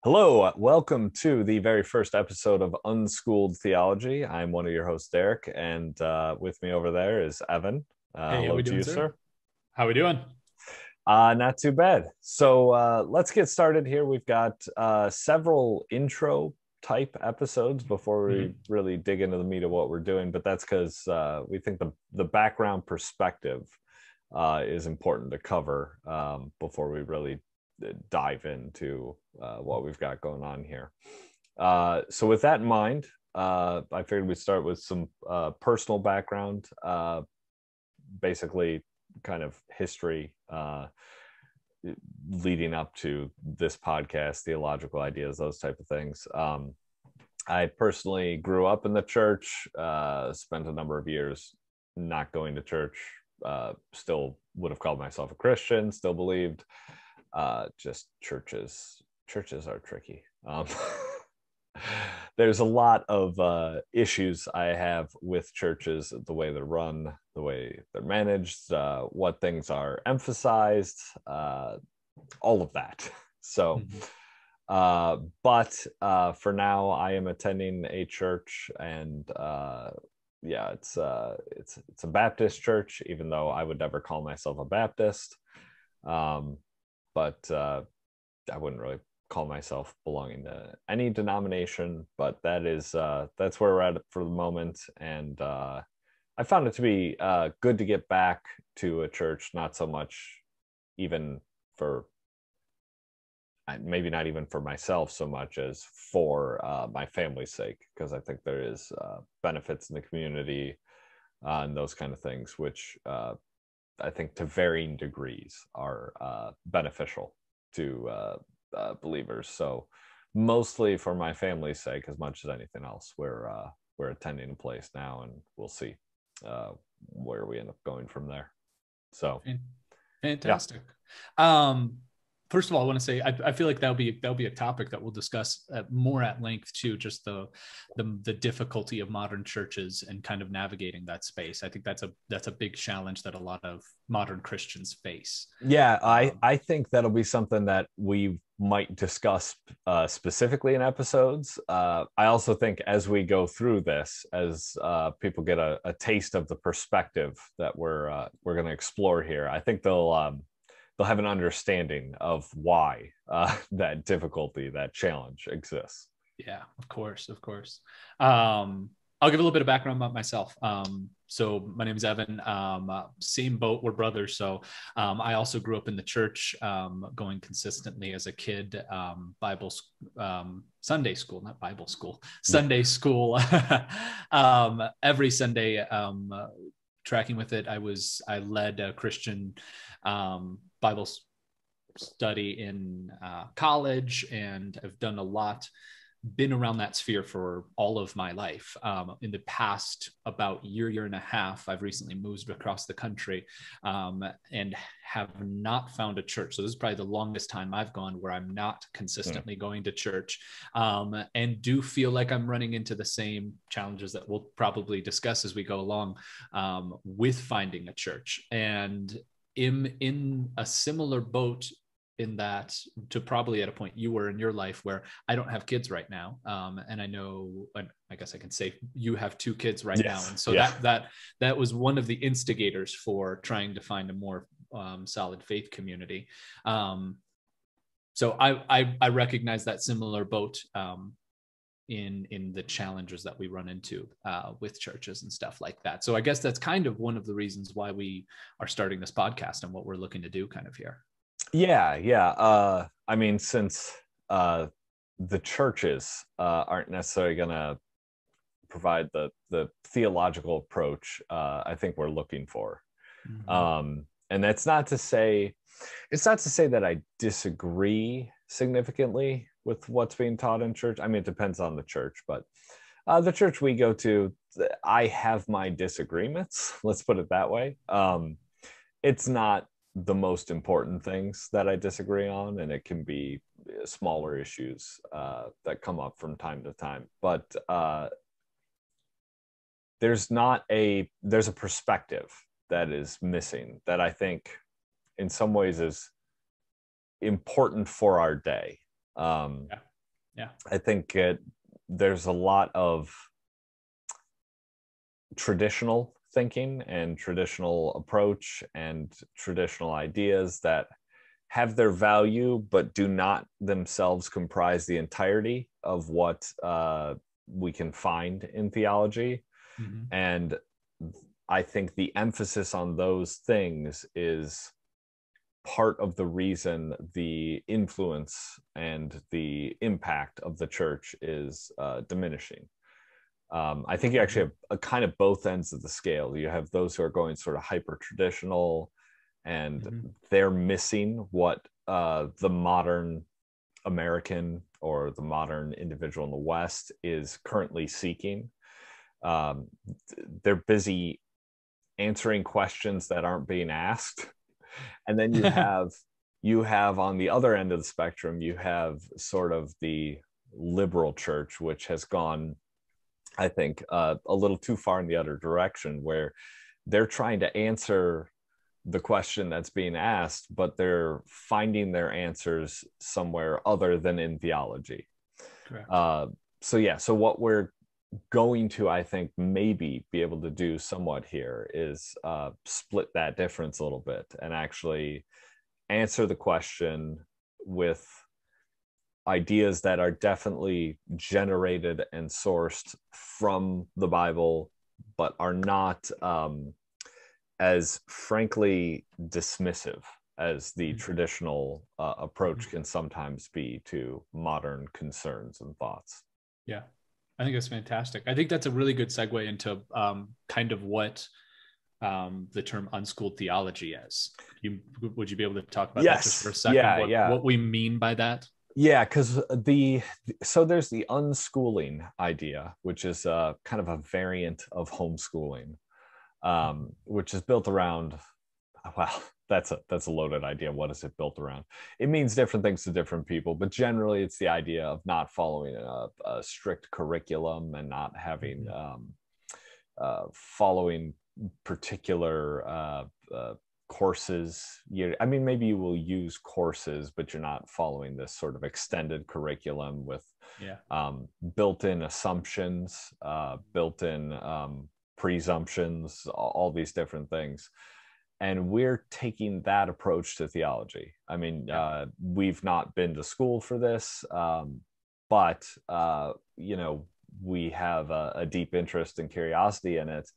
Hello, welcome to the very first episode of Unschooled Theology. I'm one of your hosts, Derek, and with me over there is Evan. Hey, how Hello we to doing, you, sir? sir. How we doing? Not too bad. So let's get started here. We've got several intro type episodes before we Mhm. really dig into the meat of what we're doing, but that's because we think the background perspective is important to cover before we really dive into what we've got going on here. So with that in mind, I figured we'd start with some personal background, basically kind of history leading up to this podcast, theological ideas, those type of things. I personally grew up in the church, spent a number of years not going to church, still would have called myself a Christian, still believed. Just churches are tricky. There's a lot of issues I have with churches, the way they're run, the way they're managed, what things are emphasized, all of that. So, Mhm. but for now, I am attending a church, and yeah, it's a Baptist church, even though I would never call myself a Baptist. Um, but I wouldn't really call myself belonging to any denomination. But that's where we're at for the moment, and I found it to be good to get back to a church, not so much even for maybe not even for myself so much as for my family's sake, because I think there is benefits in the community and those kind of things, which I think to varying degrees are beneficial to believers. So mostly for my family's sake, as much as anything else, we're attending a place now, and we'll see uh, where we end up going from there. So Fan- yeah, Fantastic. Um, First of all, I want to say I feel like that'll be a topic that we'll discuss more at length too. Just the difficulty of modern churches and kind of navigating that space. I think that's a big challenge that a lot of modern Christians face. yeah, I Um, I think that'll be something that we might discuss specifically in episodes. I also think as we go through this, as people get a taste of the perspective that we're going to explore here, I think they'll have an understanding of why that difficulty, that challenge exists. Yeah, of course, of course. Um, I'll give a little bit of background about myself. So my name is Evan. Same boat, we're brothers. So I also grew up in the church, going consistently as a kid. Sunday school, not Bible school, Yeah. Sunday school. Every Sunday, tracking with it. I led a Christian Bible study in college, and I've done a lot, been around that sphere for all of my life. In the past about year and a half, I've recently moved across the country, and have not found a church. So this is probably the longest time I've gone where I'm not Hmm. consistently going to church, and do feel like I'm running into the same challenges that we'll probably discuss as we go along, with finding a church. And in a similar boat in that, to probably at a point you were in your life where I don't have kids right now, and I know, I guess I can say you have two kids right now, Yes. and so Yeah. that was one of the instigators for trying to find a more solid faith community. So I recognize that similar boat, in the challenges that we run into with churches and stuff like that. So I guess that's kind of one of the reasons why we are starting this podcast and what we're looking to do kind of here. Yeah, yeah. I mean, since the churches aren't necessarily going to provide the theological approach I think we're looking for. Mm-hmm. And that's not to say it's not to say that I disagree significantly with what's being taught in church. I mean, it depends on the church, but the church we go to, I have my disagreements. Let's put it that way. It's not the most important things that I disagree on, and it can be smaller issues that come up from time to time. But there's a perspective that is missing that I think in some ways is important for our day. Yeah. I think there's a lot of traditional thinking and traditional approach and traditional ideas that have their value, but do not themselves comprise the entirety of what we can find in theology. Mm-hmm. And I think the emphasis on those things is part of the reason the influence and the impact of the church is diminishing. I think you actually have a kind of both ends of the scale. You have those who are going sort of hyper traditional, and Mm-hmm. they're missing what the modern American or the modern individual in the West is currently seeking. Um, they're busy answering questions that aren't being asked, and then you have on the other end of the spectrum, you have sort of the liberal church, which has gone, I think, a little too far in the other direction, where they're trying to answer the question that's being asked, but they're finding their answers somewhere other than in theology. Correct. So what we're going to, I think, maybe be able to do somewhat here is split that difference a little bit and actually answer the question with ideas that are definitely generated and sourced from the Bible, but are not as frankly dismissive as the traditional approach can sometimes be to modern concerns and thoughts. Yeah, I think that's fantastic. I think that's a really good segue into kind of what the term unschooled theology is. Would you be able to talk about that just for a second? What we mean by that? Yeah, because so there's the unschooling idea, which is kind of a variant of homeschooling, which is built around, well, that's a loaded idea. What is it built around? It means different things to different people, but generally it's the idea of not following a strict curriculum and not having following particular courses. I mean, maybe you will use courses, but you're not following this sort of extended curriculum with built-in assumptions, built-in presumptions, all these different things. And we're taking that approach to theology. I mean, we've not been to school for this, but we have a deep interest and curiosity in it,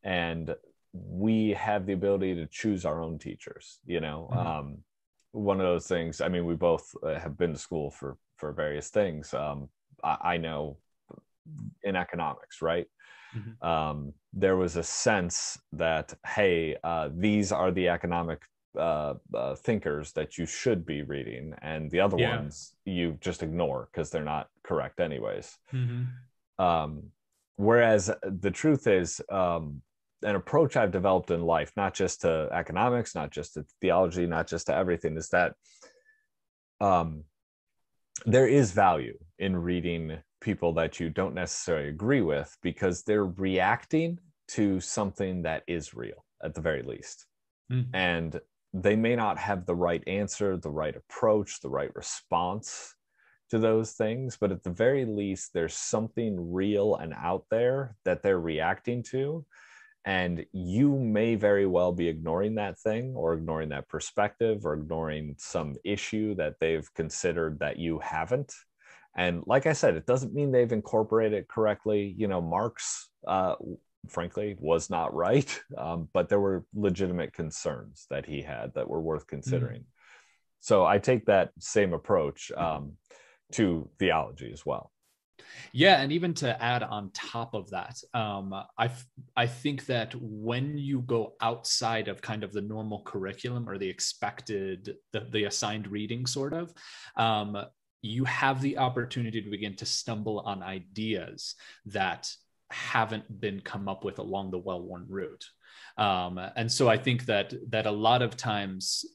and we have the ability to choose our own teachers. One of those things. I mean, we both have been to school for various things. I know in economics, right? There was a sense that, hey, these are the economic thinkers that you should be reading, and the other ones you just ignore because they're not correct anyways. Whereas the truth is, an approach I've developed in life, not just to economics, not just to theology, not just to everything, is that there is value in reading people that you don't necessarily agree with, because they're reacting to something that is real at the very least. And they may not have the right answer, the right approach, the right response to those things, but at the very least, there's something real and out there that they're reacting to. And you may very well be ignoring that thing, or ignoring that perspective, or ignoring some issue that they've considered that you haven't. And like I said, it doesn't mean they've incorporated it correctly. Marx, frankly, was not right, but there were legitimate concerns that he had that were worth considering. So I take that same approach to theology as well. Yeah, and even to add on top of that, I think that when you go outside of kind of the normal curriculum or the expected, the assigned reading sort of, you have the opportunity to begin to stumble on ideas that haven't been come up with along the well-worn route. And so I think that a lot of times,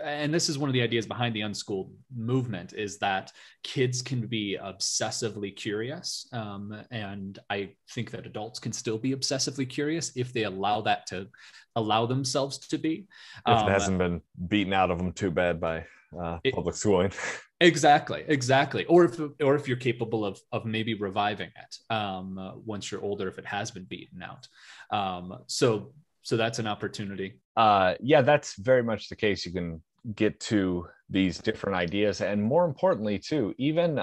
and this is one of the ideas behind the unschooled movement, is that kids can be obsessively curious. And I think that adults can still be obsessively curious if they allow themselves to be. If it hasn't been beaten out of them too bad by public schooling. Exactly. Or if you're capable of maybe reviving it once you're older, if it has been beaten out. So that's an opportunity. Yeah, that's very much the case. You can get to these different ideas, and more importantly, too, even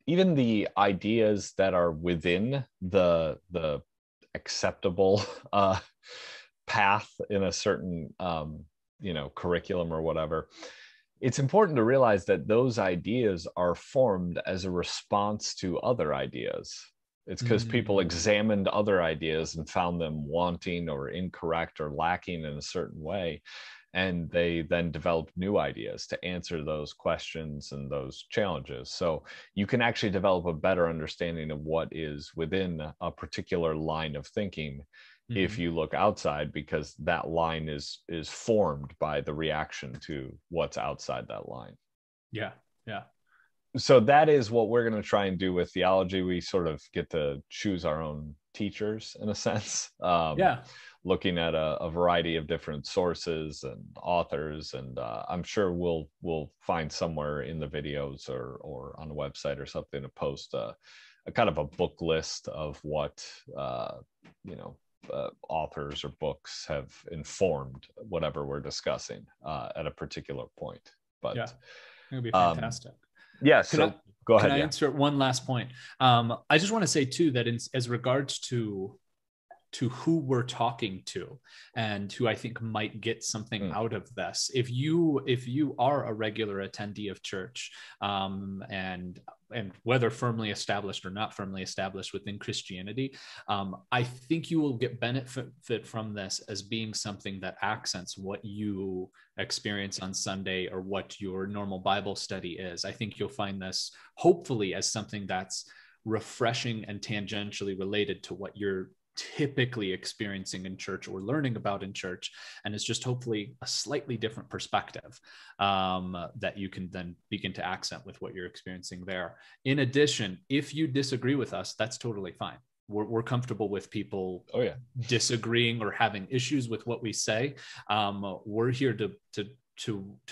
the ideas that are within the acceptable path in a certain curriculum or whatever. It's important to realize that those ideas are formed as a response to other ideas. It's because people examined other ideas and found them wanting or incorrect or lacking in a certain way. And they then developed new ideas to answer those questions and those challenges. So you can actually develop a better understanding of what is within a particular line of thinking if you look outside, because that line is formed by the reaction to what's outside that line. Yeah. So that is what we're going to try and do with theology. We sort of get to choose our own teachers in a sense. Looking at a variety of different sources and authors, and I'm sure we'll find somewhere in the videos or on the website or something to post a kind of a book list of what authors or books have informed whatever we're discussing at a particular point. But yeah, it would be fantastic. So go ahead. Can I insert one last point? I just want to say too that as regards to who we're talking to and who I think might get something out of this. If you are a regular attendee of church, and whether firmly established or not firmly established within Christianity, I think you will get benefit from this as being something that accents what you experience on Sunday or what your normal Bible study is. I think you'll find this hopefully as something that's refreshing and tangentially related to what you're typically experiencing in church or learning about in church, and it's just hopefully a slightly different perspective that you can then begin to accent with what you're experiencing there. In addition, if you disagree with us, that's totally fine. We're comfortable with people disagreeing or having issues with what we say. We're here to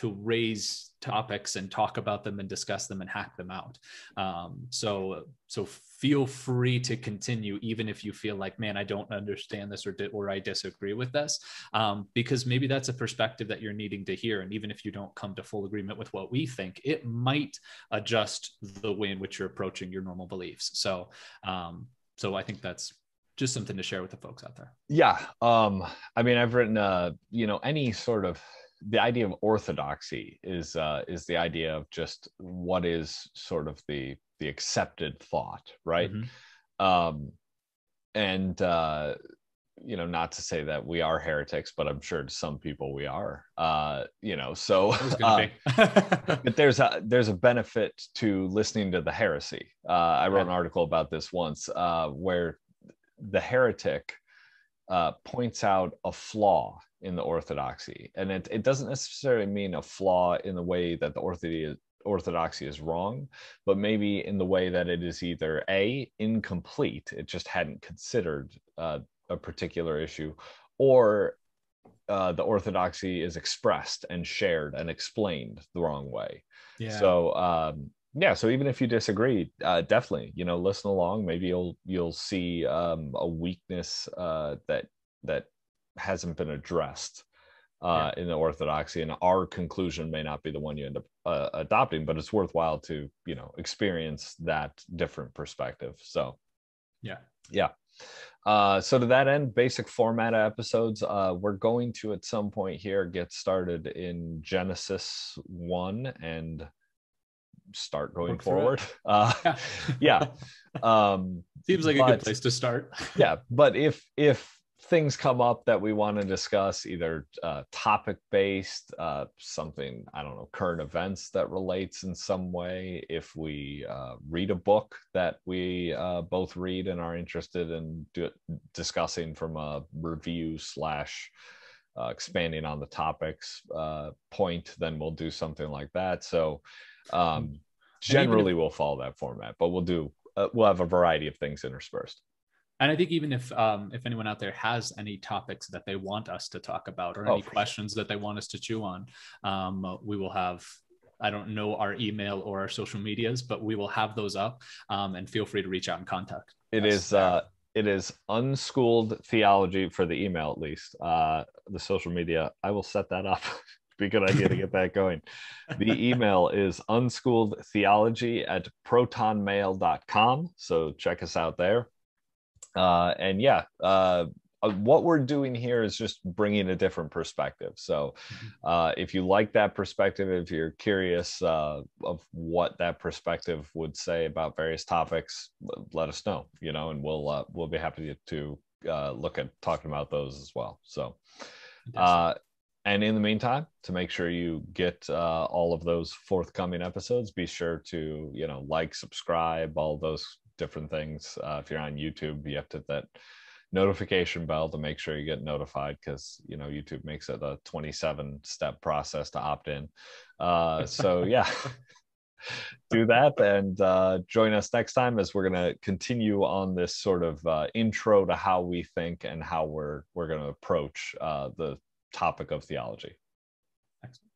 raise topics and talk about them and discuss them and hack them out. So feel free to continue, even if you feel like, man, I don't understand this or I disagree with this, because maybe that's a perspective that you're needing to hear. And even if you don't come to full agreement with what we think, it might adjust the way in which you're approaching your normal beliefs. So I think that's just something to share with the folks out there. Yeah. I mean, I've written, any sort of, the idea of orthodoxy is the idea of just what is sort of the accepted thought, right? Not to say that we are heretics, but I'm sure to some people we are, but there's a benefit to listening to the heresy. I wrote an article about this once, where the heretic points out a flaw in the orthodoxy, and it doesn't necessarily mean a flaw in the way that the orthodoxy is wrong, but maybe in the way that it is either incomplete, it just hadn't considered a particular issue, or the orthodoxy is expressed and shared and explained the wrong way. So even if you disagree, definitely listen along. Maybe you'll see a weakness that hasn't been addressed in the orthodoxy, and our conclusion may not be the one you end up adopting, but it's worthwhile to experience that different perspective. So so to that end, basic format of episodes, we're going to at some point here get started in Genesis 1 and start going forward. Seems like a good place to start. But if things come up that we want to discuss, either topic based, something, I don't know, current events that relates in some way, if we read a book that we both read and are interested in discussing from a review / expanding on the topics point, then we'll do something like that. So generally we'll follow that format, but we'll have a variety of things interspersed. And I think even if anyone out there has any topics that they want us to talk about, or any questions that they want us to chew on, we will have I don't know our email or our social medias, but we will have those up, and feel free to reach out and contact us. It is Unschooled Theology for the email, at least. The social media, I will set that up. Be a good idea to get that going. The email is unschooledtheology@protonmail.com. So check us out there. And yeah, what we're doing here is just bringing a different perspective. So if you like that perspective, if you're curious of what that perspective would say about various topics, let us know, and we'll be happy to look at talking about those as well. So and in the meantime, to make sure you get all of those forthcoming episodes, be sure to like, subscribe, all those different things. If you're on YouTube, you have to hit that notification bell to make sure you get notified, because YouTube makes it a 27-step process to opt in. So yeah, do that, and join us next time as we're going to continue on this sort of intro to how we think and how we're going to approach the topic of theology. Excellent.